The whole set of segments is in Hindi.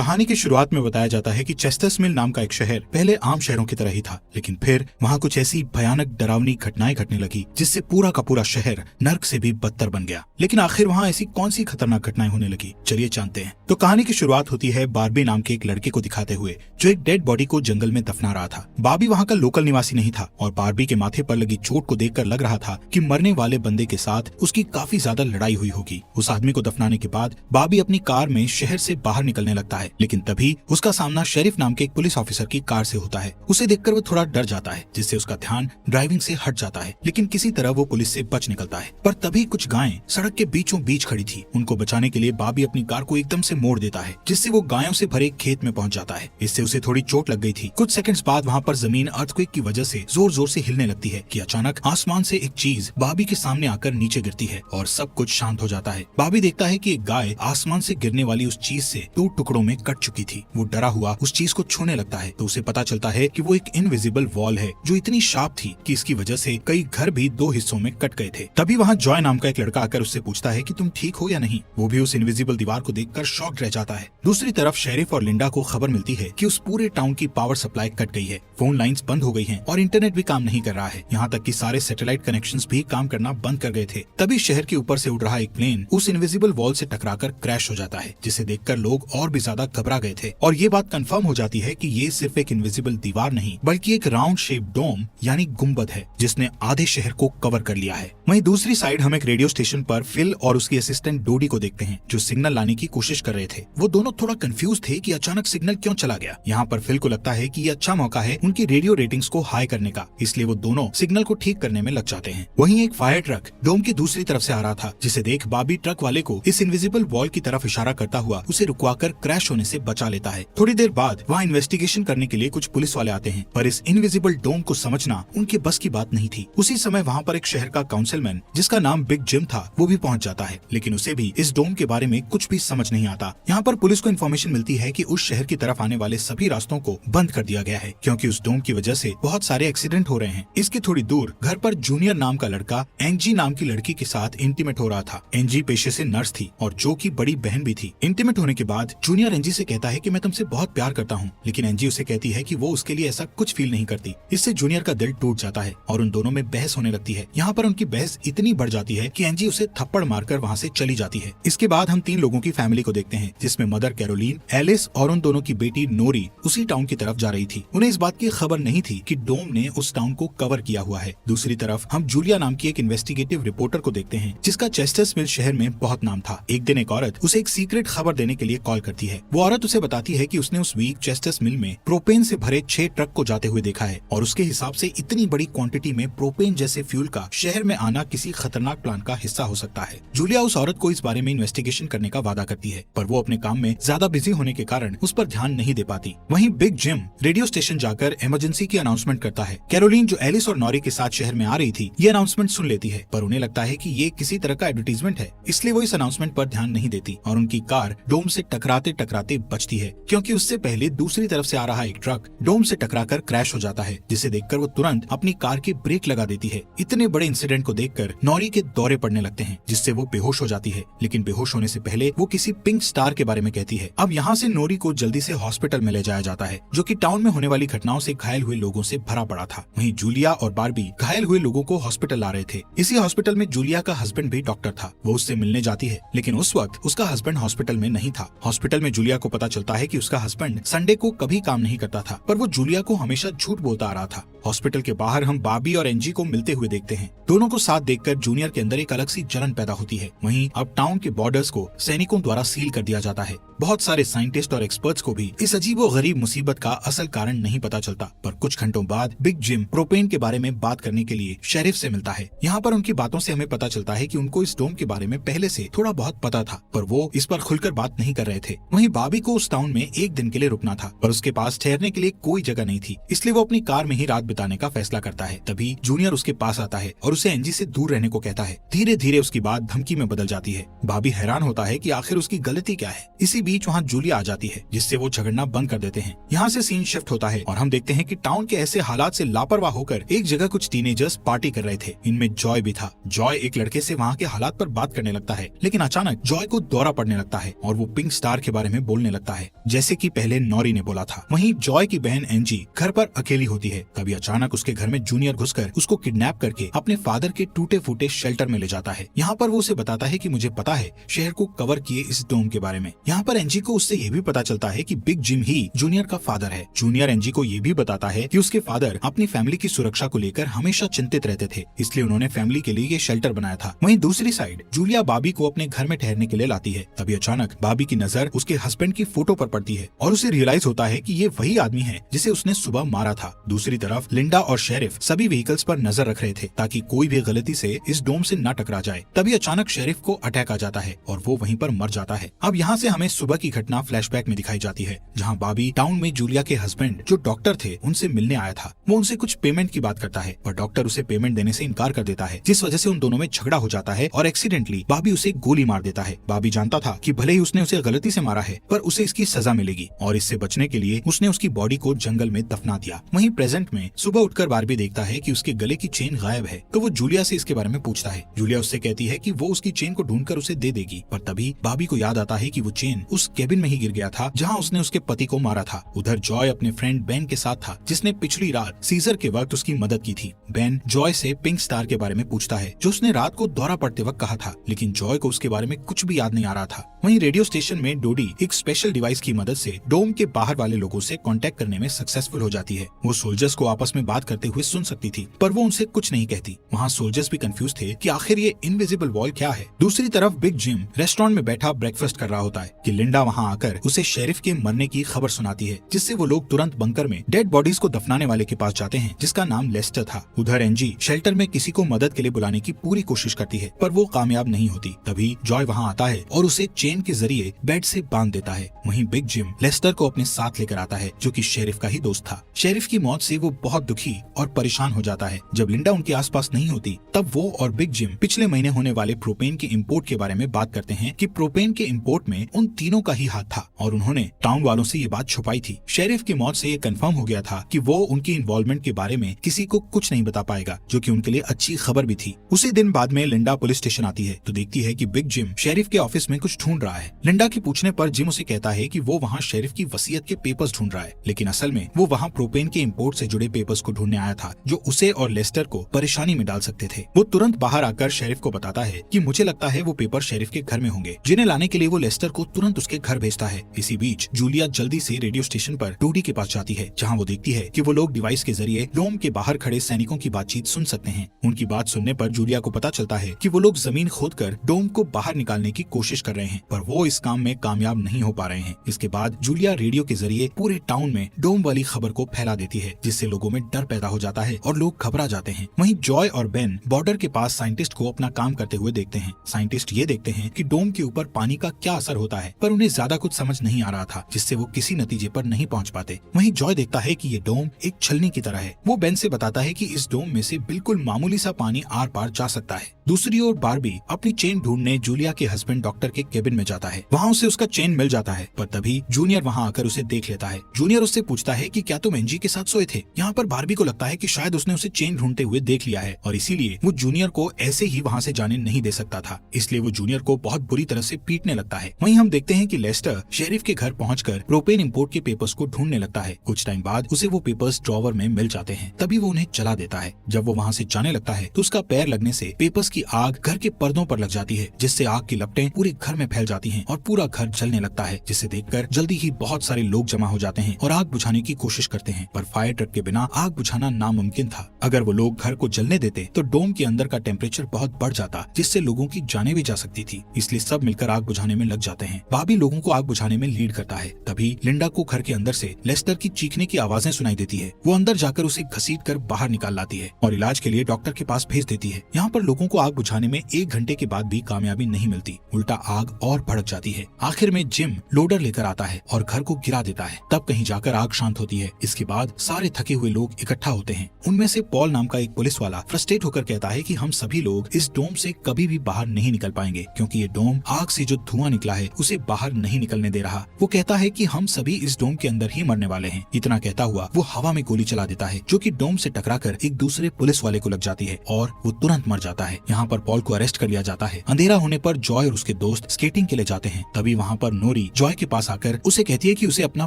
कहानी की शुरुआत में बताया जाता है कि चेस्टर्समिल नाम का एक शहर पहले आम शहरों की तरह ही था, लेकिन फिर वहाँ कुछ ऐसी भयानक डरावनी घटनाएं घटने लगी जिससे पूरा का पूरा शहर नर्क से भी बदतर बन गया। लेकिन आखिर वहाँ ऐसी कौन सी खतरनाक घटनाएं होने लगी, चलिए जानते हैं। तो कहानी की शुरुआत होती है बार्बी नाम के एक लड़के को दिखाते हुए जो एक डेड बॉडी को जंगल में दफना रहा था। बार्बी वहाँ का लोकल निवासी नहीं था और बार्बी के माथे पर लगी चोट को देखकर लग रहा था कि मरने वाले बंदे के साथ उसकी काफी ज्यादा लड़ाई हुई होगी। उस आदमी को दफनाने के बाद बार्बी अपनी कार में शहर से बाहर निकलने लगता है, लेकिन तभी उसका सामना शेरिफ नाम के एक पुलिस ऑफिसर की कार से होता है। उसे देखकर वो थोड़ा डर जाता है, जिससे उसका ध्यान ड्राइविंग से हट जाता है, लेकिन किसी तरह वो पुलिस से बच निकलता है। पर तभी कुछ गायें सड़क के बीचों बीच खड़ी थी। उनको बचाने के लिए बार्बी अपनी कार को एकदम से मोड़ देता है, जिससे वो गायों से भरे खेत में पहुंच जाता है। इससे उसे थोड़ी चोट लग गई थी। कुछ सेकंड्स बाद वहाँ पर जमीन अर्थक्वेक की वजह से जोर जोर से हिलने लगती है कि अचानक आसमान से एक चीज बार्बी के सामने आकर नीचे गिरती है और सब कुछ शांत हो जाता है। बार्बी देखता है कि एक गाय आसमान से गिरने वाली उस चीज से 2 टुकड़ों में कट चुकी थी। वो डरा हुआ उस चीज को छूने लगता है तो उसे पता चलता है कि वो एक इनविजिबल वॉल है जो इतनी शार्प थी कि इसकी वजह से कई घर भी 2 हिस्सों में कट गए थे। तभी वहाँ जॉय नाम का एक लड़का आकर उससे पूछता है कि तुम ठीक हो या नहीं। वो भी उस इनविजिबल दीवार को देखकर शॉक्ड रह जाता है। दूसरी तरफ शेरिफ और लिंडा को खबर मिलती है कि उस पूरे टाउन की पावर सप्लाई कट गई है, फोन लाइंस बंद हो गई हैं और इंटरनेट भी काम नहीं कर रहा है। यहाँ तक कि सारे सैटेलाइट कनेक्शंस भी काम करना बंद कर गए थे। तभी शहर के ऊपर से उड़ रहा एक प्लेन उस इनविजिबल वॉल से टकराकर क्रैश हो जाता है, जिसे देखकर लोग और भी ज्यादा घबरा गए थे। और ये बात कंफर्म हो जाती है कि ये सिर्फ एक इनविजिबल दीवार नहीं बल्कि एक राउंड शेप डोम यानी गुम्बद है जिसने आधे शहर को कवर कर लिया है। वहीं दूसरी साइड हम एक रेडियो स्टेशन पर फिल और उसकी असिस्टेंट डोडी को देखते हैं जो सिग्नल लाने की कोशिश कर रहे थे। वो दोनों थोड़ा कंफ्यूज थे कि अचानक सिग्नल क्यों चला गया। यहाँ पर फिल को लगता है कि ये अच्छा मौका है उनकी रेडियो रेटिंग्स को हाई करने का, इसलिए वो दोनों सिग्नल को ठीक करने में लग जाते हैं। वहीं एक फायर ट्रक डोम की दूसरी तरफ से आ रहा था, जिसे देख बार्बी ट्रक वाले को इस इनविजिबल वॉल की तरफ इशारा करता हुआ उसे रुकवाकर क्रैश होने से बचा लेता है। थोड़ी देर बाद वहाँ इन्वेस्टिगेशन करने के लिए कुछ पुलिस वाले आते हैं, पर इस इनविजिबल डोम को समझना उनके बस की बात नहीं थी। उसी समय वहाँ पर एक शहर का काउंसिलमैन जिसका नाम बिग जिम था वो भी पहुँच जाता है, लेकिन उसे भी इस डोम के बारे में कुछ भी समझ नहीं आता। यहाँ पर पुलिस को इन्फॉर्मेशन मिलती है कि उस शहर की तरफ आने वाले सभी रास्तों को बंद कर दिया गया है क्योंकि उस डोम की वजह से बहुत सारे एक्सीडेंट हो रहे हैं। इसके थोड़ी दूर घर पर जूनियर नाम का लड़का एंजी नाम की लड़की के साथ इंटीमेट हो रहा था। एंजी पेशे से नर्स थी और जो की बड़ी बहन भी थी। इंटीमेट होने के बाद जूनियर एंजी से कहता है कि मैं तुमसे बहुत प्यार करता हूँ, लेकिन एंजी उसे कहती है कि वो उसके लिए ऐसा कुछ फील नहीं करती। इससे जूनियर का दिल टूट जाता है और उन दोनों में बहस होने लगती है। यहाँ पर उनकी बहस इतनी बढ़ जाती है कि एंजी उसे थप्पड़ मारकर वहाँ से चली जाती है। इसके बाद हम 3 लोगों की फैमिली को देखते हैं, जिसमें मदर कैरोलीन, एलिस और उन दोनों की बेटी नोरी उसी टाउन की तरफ जा रही थी। उन्हें इस बात की खबर नहीं थी कि डोम ने उस टाउन को कवर किया हुआ है। दूसरी तरफ हम जूलिया नाम की एक इन्वेस्टिगेटिव रिपोर्टर को देखते हैं जिसका चेस्टर्समिल शहर में बहुत नाम था। एक दिन एक औरत उसे एक सीक्रेट खबर देने के लिए कॉल करती है। वो औरत उसे बताती है कि उसने उस वीक चेस्टर्समिल में प्रोपेन से भरे 6 ट्रक को जाते हुए देखा है और उसके हिसाब से इतनी बड़ी क्वांटिटी में प्रोपेन जैसे फ्यूल का शहर में आना किसी खतरनाक प्लान का हिस्सा हो सकता है। जूलिया उस औरत को इस बारे में इन्वेस्टिगेशन करने का वादा करती है, पर वो अपने काम में ज्यादा बिजी होने के कारण उस पर ध्यान नहीं दे पाती। वहीं बिग जिम रेडियो स्टेशन जाकर इमरजेंसी की अनाउंसमेंट करता है। कैरोलीन जो एलिस और नॉरी के साथ शहर में आ रही थी ये अनाउंसमेंट सुन लेती है, पर उन्हें लगता है कि ये किसी तरह का एडवर्टीजमेंट है, इसलिए वो इस अनाउंसमेंट पर ध्यान नहीं देती और उनकी कार डोम से टकराते टकराते बचती है क्योंकि उससे पहले दूसरी तरफ से आ रहा एक ट्रक डोम से टकराकर क्रैश हो जाता है, जिसे देखकर वो तुरंत अपनी कार की ब्रेक लगा देती है। इतने बड़े इंसिडेंट को देखकर नॉरी के दौरे पड़ने लगते हैं, जिससे वो बेहोश हो जाती है, लेकिन बेहोश होने से पहले वो किसी पिंक स्टार के बारे में कहती है। अब यहाँ से नोरी को जल्दी से हॉस्पिटल में ले जाया जाता है, जो कि टाउन में होने वाली घटनाओं से घायल हुए लोगों से भरा पड़ा था। वहीं जूलिया और बार्बी घायल हुए लोगों को हॉस्पिटल ला रहे थे। इसी हॉस्पिटल में जूलिया का हस्बैंड भी डॉक्टर था। वो उससे मिलने जाती है, लेकिन उस वक्त उसका हस्बैंड हॉस्पिटल में नहीं था। हॉस्पिटल में जूलिया को पता चलता है कि उसका हस्बैंड संडे को कभी काम नहीं करता था, पर वो जूलिया को हमेशा झूठ बोलता आ रहा था। हॉस्पिटल के बाहर हम बार्बी और एंजी को मिलते हुए देखते हैं। दोनों को साथ देखकर जूनियर के अंदर एक अलग सी जलन पैदा होती है। वहीं अब टाउन के बॉर्डर्स को सैनिकों द्वारा सील कर दिया जाता है। बहुत सारे साइंटिस्ट और एक्सपर्ट्स को भी इस अजीबो गरीब मुसीबत का असल कारण नहीं पता चलता, पर कुछ घंटों बाद बिग जिम प्रोपेन के बारे में बात करने के लिए शेरिफ से मिलता है। यहाँ पर उनकी बातों से हमें पता चलता है कि उनको इस डोम के बारे में पहले से थोड़ा बहुत पता था, पर वो इस पर खुलकर बात नहीं कर रहे थे। वहीं बार्बी को उस टाउन में एक दिन के लिए रुकना था, पर उसके पास ठहरने के लिए कोई जगह नहीं थी, इसलिए वो अपनी कार में ही रात बिताने का फैसला करता है। तभी जूनियर उसके पास आता है और उसे एंजी से दूर रहने को कहता है। धीरे धीरे उसकी बात धमकी में बदल जाती है। बॉबी हैरान होता है कि आखिर उसकी गलती क्या है। इसी बीच वहाँ जूलिया आ जाती है, जिससे वो झगड़ना बंद कर देते हैं। यहाँ से सीन शिफ्ट होता है और हम देखते हैं कि टाउन के ऐसे हालात से लापरवाह होकर एक जगह कुछ टीनेजर्स पार्टी कर रहे थे। इनमें जॉय भी था। जॉय एक लड़के से वहाँ के हालात पर बात करने लगता है, लेकिन अचानक जॉय को दौरा पड़ने लगता है और वो पिंक स्टार के बारे में बोलने लगता है, जैसे कि पहले नॉरी ने बोला था। वहीं जॉय की बहन एंजी घर पर अकेली होती है। तभी अचानक उसके घर में जूनियर घुसकर उसको किडनैप करके अपने फादर के टूटे फूटे शेल्टर में ले जाता है। यहाँ पर वो उसे बताता है कि मुझे पता है शहर को कवर किए इस डोम के बारे में। यहाँ पर एंजी को उससे ये भी पता चलता है कि बिग जिम ही जूनियर का फादर है। जूनियर एंजी को ये भी बताता है कि उसके फादर अपनी फैमिली की सुरक्षा को लेकर हमेशा चिंतित रहते थे, इसलिए उन्होंने फैमिली के लिए ये शेल्टर बनाया था। वहीं दूसरी साइड जूलिया बॉबी को अपने घर में ठहरने के लिए लाती है। तभी अचानक बॉबी की नजर उसके हस्बैंड की फोटो पर पड़ती है और उसे रियलाइज होता है कि ये वही आदमी है जिसे उसने सुबह मारा था। दूसरी तरफ लिंडा और शेरिफ सभी व्हीकल्स पर नजर रख रहे थे ताकि कोई भी गलती से इस डोम से न टकरा जाए। तभी अचानक शेरिफ को अटैक आ जाता है और वो वहीं पर मर जाता है। अब यहाँ से हमें सुबह की घटना फ्लैशबैक में दिखाई जाती है, जहाँ बॉबी टाउन में जूलिया के हस्बैंड जो डॉक्टर थे उनसे मिलने आया था। वो उनसे कुछ पेमेंट की बात करता है पर डॉक्टर उसे पेमेंट देने से इनकार कर देता है, जिस वजह से उन दोनों में झगड़ा हो जाता है और एक्सीडेंटली बॉबी उसे गोली मार देता है। बॉबी जानता था कि भले ही उसने उसे गलती से मारा है पर उसे इसकी सजा मिलेगी और इससे बचने के लिए उसने उसकी बॉडी को जंगल में दफना दिया। वहीं प्रेजेंट में सुबह उठकर बार्बी देखता है कि उसके गले की चेन गायब है, तो वो जूलिया से इसके बारे में पूछता है। जूलिया उससे कहती है कि वो उसकी चेन को ढूंढकर उसे दे देगी, पर तभी बॉबी को याद आता है कि वो चेन उस केबिन में ही गिर गया था जहाँ उसने उसके पति को मारा था। उधर जॉय अपने फ्रेंड बेन के साथ था, जिसने पिछली रात सीजर के वक्त उसकी मदद की थी। बेन जॉय से पिंक स्टार के बारे में पूछता है जो उसने रात को दौरा पड़ते वक्त कहा था, लेकिन जॉय को उसके बारे में कुछ भी याद नहीं आ रहा था। वहीं रेडियो स्टेशन में डोडी एक स्पेशल डिवाइस की मदद से डोम के बाहर वाले लोगों से कांटेक्ट करने में सक्सेसफुल हो जाती है। वो सोल्जर्स को आपस में बात करते हुए सुन सकती थी, पर वो उनसे कुछ नहीं कहती। वहाँ सोल्जर्स भी कंफ्यूज थे कि आखिर ये इनविजिबल वॉल क्या है। दूसरी तरफ बिग जिम रेस्टोरेंट में बैठा ब्रेकफास्ट कर रहा होता है कि लिंडा वहाँ आकर उसे शेरिफ के मरने की खबर सुनाती है, जिससे वो लोग तुरंत बंकर में डेड बॉडीज को दफनाने वाले के पास जाते हैं, जिसका नाम लेस्टर था। उधर एंजी शेल्टर में किसी को मदद के लिए बुलाने की पूरी कोशिश करती है, पर वो कामयाब नहीं होती। तभी जॉय वहाँ आता है और उसे चेन के जरिए बेड से बांध देता है। वहीं बिग जिम लेस्टर को अपने साथ लेकर आता है, जो कि शेरिफ का ही दोस्त था। शेरिफ की मौत से वो बहुत दुखी और परेशान हो जाता है। जब लिंडा उनके आसपास नहीं होती, तब वो और बिग जिम पिछले महीने होने वाले प्रोपेन के इंपोर्ट के बारे में बात करते हैं कि प्रोपेन के इंपोर्ट में उन तीनों का ही हाथ था और उन्होंने टाउन वालों से ये बात छुपाई थी। शेरिफ की मौत से ये कंफर्म हो गया था कि वो उनकी इन्वॉल्वमेंट के बारे में किसी को कुछ नहीं बता पाएगा, जो कि उनके लिए अच्छी खबर भी थी। उसी दिन बाद में लिंडा पुलिस स्टेशन आती है तो देखती है कि बिग जिम शेरिफ के ऑफिस में कुछ ढूंढ रहा है। लिंडा की पूछने पर जिम उसे कहता है कि वो वहाँ शेरिफ की वसीयत के पेपर्स ढूंढ रहा है, लेकिन असल में वो वहाँ प्रोपेन के इंपोर्ट से जुड़े पेपर्स को ढूंढने आया था, जो उसे और लेस्टर को परेशानी में डाल सकते थे। वो तुरंत बाहर आकर शेरिफ को बताता है कि मुझे लगता है वो पेपर शेरिफ के घर में होंगे, जिन्हें लाने के लिए वो लेस्टर को तुरंत उसके घर भेजता है। इसी बीच जूलिया जल्दी से रेडियो स्टेशन पर डोडी के पास जाती है, जहाँ वो देखती है कि वो लोग डिवाइस के जरिए डोम के बाहर खड़े सैनिकों की बातचीत सुन सकते हैं। उनकी बात सुनने पर जूलिया को पता चलता है कि वो लोग जमीन खोदकर डोम को बाहर निकालने की कोशिश कर रहे हैं, पर वो इस काम में कामयाब नहीं हो पा रहे हैं। इसके बाद जूलिया रेडियो के जरिए पूरे टाउन में डोम वाली खबर को फैला देती है, जिससे लोगों में डर पैदा हो जाता है और लोग घबरा जाते हैं। वहीं जॉय और बेन बॉर्डर के पास साइंटिस्ट को अपना काम करते हुए देखते हैं। साइंटिस्ट ये देखते हैं कि डोम के ऊपर पानी का क्या असर होता है, पर उन्हें ज्यादा कुछ समझ नहीं आ रहा था, जिससे वो किसी नतीजे पर नहीं पहुंच पाते। वहीं जॉय देखता है कि ये डोम एक छलनी की तरह है। वो बेन से बताता है कि इस डोम में से बिल्कुल मामूली सा पानी आर पार जा सकता है। दूसरी ओर बार्बी अपनी चेन ढूंढने जूलिया के हस्बैंड डॉक्टर के केबिन में जाता है। वहाँ उसे उसका चेन मिल जाता है, पर तभी जूनियर वहाँ आकर उसे देख लेता है। जूनियर उससे पूछता है कि क्या तुम एंजी के साथ सोए थे। यहाँ पर बार्बी को लगता है कि शायद उसने उसे चेन ढूंढते हुए देख लिया है और इसीलिए वो जूनियर को ऐसे ही वहाँ से जाने नहीं दे सकता था, इसलिए वो जूनियर को बहुत बुरी तरह से पीटने लगता है। वहीं हम देखते हैं कि लेस्टर शेरिफ के घर पहुंचकर प्रोपेन इंपोर्ट के पेपर्स को ढूंढने लगता है। कुछ टाइम बाद उसे वो पेपर्स ड्रॉवर में मिल जाते हैं, तभी वो उन्हें जला देता है। जब वो वहाँ से जाने लगता है तो उसका पैर लगने से पेपर्स की आग घर के पर्दों पर लग जाती है, जिससे आग की लपटें पूरे घर में फैल जाती हैं और पूरा घर जलने लगता है, जिसे देखकर जल्दी ही बहुत सारे लोग जमा हो जाते हैं और आग बुझाने की कोशिश करते हैं, पर फायर ट्रक के बिना आग बुझाना नामुमकिन था। अगर वो लोग घर को जलने देते तो डोम के अंदर का टेम्परेचर बहुत बढ़ जाता, जिससे लोगों की जानें भी जा सकती थी, इसलिए सब मिलकर आग बुझाने में लग जाते हैं। बॉबी लोगों को आग बुझाने में लीड करता है। तभी लिंडा को घर के अंदर से लेस्टर की चीखने की आवाजें सुनाई देती है। वो अंदर जाकर उसे घसीट कर बाहर निकाल लाती है और इलाज के लिए डॉक्टर के पास भेज देती है। यहाँ पर लोगों को आग आग बुझाने में 1 घंटे के बाद भी कामयाबी नहीं मिलती, उल्टा आग और भड़क जाती है। आखिर में जिम लोडर लेकर आता है और घर को गिरा देता है। तब कहीं जाकर आग शांत होती है। इसके बाद सारे थके हुए लोग इकट्ठा होते हैं। उनमें से पॉल नाम का एक पुलिस वाला फ्रस्ट्रेट होकर कहता है कि हम सभी लोग इस डोम से कभी भी बाहर नहीं निकल पाएंगे, क्योंकि ये डोम आग से जो धुआं निकला है उसे बाहर नहीं निकलने दे रहा। वो कहता है कि हम सभी इस डोम के अंदर ही मरने वाले हैं। इतना कहता हुआ वो हवा में गोली चला देता है, जो कि डोम से टकराकर एक दूसरे पुलिस वाले को लग जाती है और वो तुरंत मर जाता है। यहाँ पर पॉल को अरेस्ट कर लिया जाता है। अंधेरा होने पर जॉय और उसके दोस्त स्केटिंग के लिए जाते हैं। तभी वहाँ पर नोरी जॉय के पास आकर उसे कहती है कि उसे अपना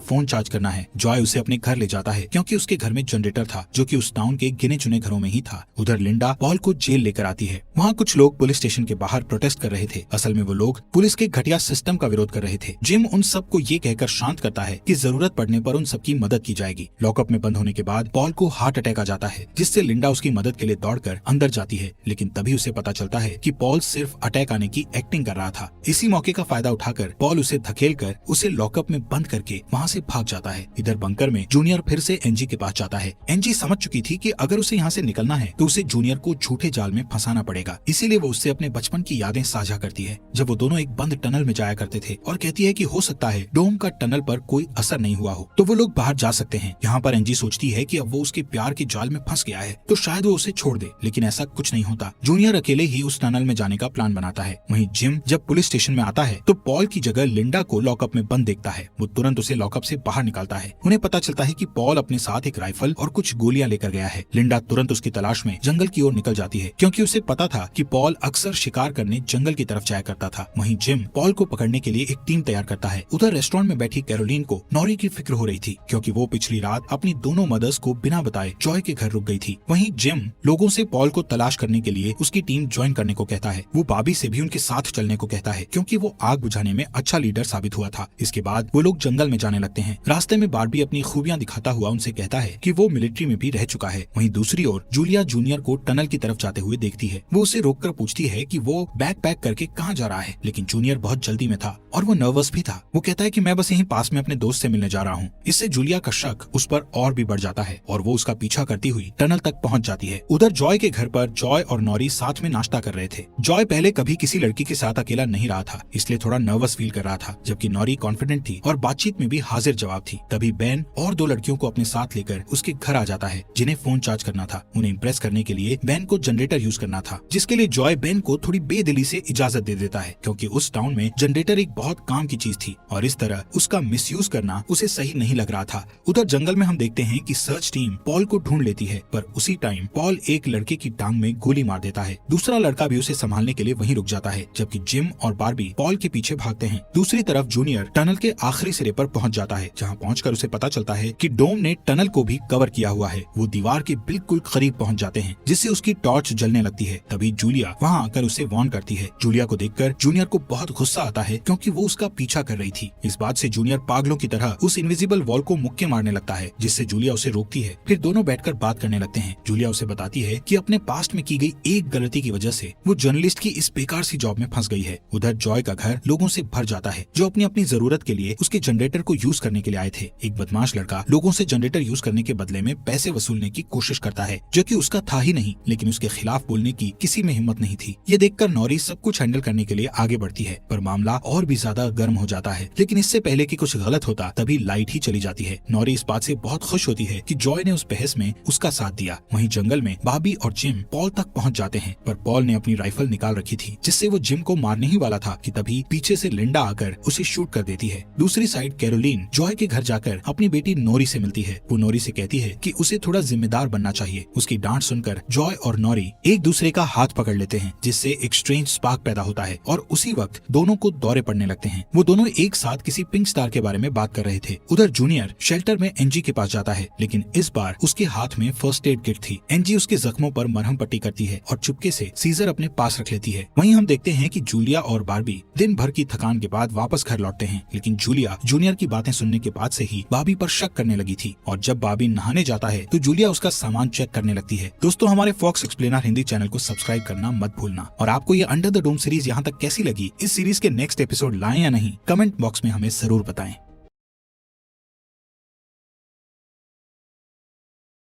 फोन चार्ज करना है। जॉय उसे अपने घर ले जाता है, क्योंकि उसके घर में जनरेटर था, जो कि उस टाउन के गिने चुने घरों में ही था। उधर लिंडा पॉल को जेल लेकर आती है। वहाँ कुछ लोग पुलिस स्टेशन के बाहर प्रोटेस्ट कर रहे थे। असल में वो लोग पुलिस के घटिया सिस्टम का विरोध कर रहे थे। जिम उन सबको ये कहकर शांत करता है कि जरूरत पड़ने पर उन सबकी मदद की जाएगी। लॉकअप में बंद होने के बाद पॉल को हार्ट अटैक आ जाता है, जिससे लिंडा उसकी मदद के लिए दौड़कर अंदर जाती है। लेकिन तभी उसे पता चलता है कि पॉल सिर्फ अटैक आने की एक्टिंग कर रहा था। इसी मौके का फायदा उठाकर पॉल उसे धकेलकर उसे लॉकअप में बंद करके वहाँ से भाग जाता है। इधर बंकर में जूनियर फिर से एनजी के पास जाता है। एनजी समझ चुकी थी कि अगर उसे यहाँ से निकलना है तो उसे जूनियर को झूठे जाल में फंसाना पड़ेगा। इसीलिए वो उससे अपने बचपन की यादें साझा करती है, जब वो दोनों एक बंद टनल में जाया करते थे, और कहती है कि हो सकता है डोम का टनल पर कोई असर नहीं हुआ हो, तो वो लोग बाहर जा सकते हैं। यहाँ पर एनजी सोचती है कि अब वो उसके प्यार के जाल में फंस गया है तो शायद वो उसे छोड़ दे, लेकिन ऐसा कुछ नहीं होता। जूनियर अकेले ही उस टनल में जाने का प्लान बनाता है। वहीं जिम जब पुलिस स्टेशन में आता है तो पॉल की जगह लिंडा को लॉकअप में बंद देखता है। वो तुरंत उसे लॉकअप से बाहर निकालता है। उन्हें पता चलता है कि पॉल अपने साथ एक राइफल और कुछ गोलियां लेकर गया है। लिंडा तुरंत उसकी तलाश में जंगल की ओर निकल जाती है, क्योंकि उसे पता था कि पॉल अक्सर शिकार करने जंगल की तरफ जाया करता था। वहीं जिम पॉल को पकड़ने के लिए एक टीम तैयार करता है। उधर रेस्टोरेंट में बैठी कैरोलीन को नॉरी की फिक्र हो रही थी, क्योंकि वो पिछली रात अपनी दोनों मदर्स को बिना बताए जॉय के घर रुक गई थी। वहीं जिम लोगों से पॉल को तलाश करने के लिए उसकी टीम ज्वाइन करने को कहता है। वो बाबी से भी उनके साथ चलने को कहता है, क्योंकि वो आग बुझाने में अच्छा लीडर साबित हुआ था। इसके बाद वो लोग जंगल में जाने लगते हैं। रास्ते में बार्बी अपनी खूबियां दिखाता हुआ उनसे कहता है कि वो मिलिट्री में भी रह चुका है। वहीं दूसरी ओर जूलिया जूनियर को टनल की तरफ जाते हुए देखती है। वो उसे रोककर पूछती है कि वो बैग पैक करके कहाँ जा रहा है, लेकिन जूनियर बहुत जल्दी में था और वो नर्वस भी था। वो कहता है कि मैं बस यहीं पास में अपने दोस्त से मिलने जा रहा हूँ। इससे जूलिया का शक उस पर और भी बढ़ जाता है और वो उसका पीछा करती हुई टनल तक पहुँच जाती है। उधर जॉय के घर पर जॉय और नॉरी साथ में नाश्ता कर रहे थे। जॉय पहले कभी किसी लड़की के साथ अकेला नहीं रहा था, इसलिए थोड़ा नर्वस फील कर रहा था, जबकि नॉरी कॉन्फिडेंट थी और बातचीत में भी हाजिर जवाब थी। तभी बेन और 2 लड़कियों को अपने साथ लेकर उसके घर आ जाता है, जिन्हें फोन चार्ज करना था। उन्हें इम्प्रेस करने के लिए बेन को जनरेटर यूज करना था, जिसके लिए जॉय बेन को थोड़ी बेदिली से इजाजत दे देता है, क्योंकि उस टाउन में जनरेटर एक बहुत काम की चीज थी और इस तरह उसका मिसयूज करना उसे सही नहीं लग रहा था। उधर जंगल में हम देखते हैं कि सर्च टीम पॉल को ढूंढ लेती है, पर उसी टाइम पॉल एक लड़के की टांग में गोली मार देता है। दूसरा लड़का भी उसे संभालने के लिए वहीं रुक जाता है, जबकि जिम और बार्बी पॉल के पीछे भागते हैं। दूसरी तरफ जूनियर टनल के आखिरी सिरे पर पहुंच जाता है, जहां पहुंचकर उसे पता चलता है कि डोम ने टनल को भी कवर किया हुआ है। वो दीवार के बिल्कुल करीब पहुंच जाते हैं, जिससे उसकी टॉर्च जलने लगती है। तभी जूलिया वहां आकर उसे वार्न करती है। जूलिया को देखकर जूनियर को बहुत गुस्सा आता है, क्योंकि वो उसका पीछा कर रही थी। इस बात से जूनियर पागलों की तरह उस इनविजिबल वॉल को मुक्के मारने लगता है, जिससे जूलिया उसे रोकती है। फिर दोनों बैठकर बात करने लगते हैं। जूलिया उसे बताती है कि अपने पास्ट में की गई एक गलती की वजह से वो जर्नलिस्ट की इस बेकार सी जॉब में फंस गई है। उधर जॉय का घर लोगों से भर जाता है, जो अपनी अपनी जरूरत के लिए उसके जनरेटर को यूज करने के लिए आए थे। एक बदमाश लड़का लोगों से जनरेटर यूज करने के बदले में पैसे वसूलने की कोशिश करता है, जो कि उसका था ही नहीं, लेकिन उसके खिलाफ बोलने की किसी में हिम्मत नहीं थी। ये देखकर नॉरी सब कुछ हैंडल करने के लिए आगे बढ़ती है, पर मामला और भी ज्यादा गर्म हो जाता है। लेकिन इससे पहले कि कुछ गलत होता तभी लाइट ही चली जाती है। नॉरी इस बात से बहुत खुश होती है कि जॉय ने उस बहस में उसका साथ दिया। वहीं जंगल में बाबी और जिम पॉल तक पहुंच जाते हैं, पर पॉल ने अपनी राइफल निकाल रखी थी, जिससे वो जिम को मारने ही वाला था कि तभी पीछे से लिंडा आकर उसे शूट कर देती है। दूसरी साइड कैरोलीन जॉय के घर जाकर अपनी बेटी नोरी से मिलती है। वो नोरी से कहती है कि उसे थोड़ा जिम्मेदार बनना चाहिए। उसकी डांट सुनकर जॉय और नोरी एक दूसरे का हाथ पकड़ लेते हैं, जिससे एक स्ट्रेंज स्पार्क पैदा होता है और उसी वक्त दोनों को दौरे पड़ने लगते हैं। वो दोनों एक साथ किसी पिंक स्टार के बारे में बात कर रहे थे। उधर जूनियर शेल्टर में एनजी के पास जाता है, लेकिन इस बार उसके हाथ में फर्स्ट एड किट थी। एनजी उसके जख्मों पर मरहम पट्टी करती है और चुपके से सीजर अपने पास रख लेती है। वहीं हम देखते हैं कि जूलिया और बार्बी दिन भर की थकान के बाद वापस घर लौटते हैं, लेकिन जूलिया जूनियर की बातें सुनने के बाद से ही बार्बी पर शक करने लगी थी और जब बार्बी नहाने जाता है तो जूलिया उसका सामान चेक करने लगती है। दोस्तों, हमारे फॉक्स एक्सप्लेनर हिंदी चैनल को सब्सक्राइब करना मत भूलना। और आपको ये अंडर द डोम सीरीज यहाँ तक कैसी लगी, इस सीरीज के नेक्स्ट एपिसोड लाएं या नहीं, कमेंट बॉक्स में हमें जरूर बताएं।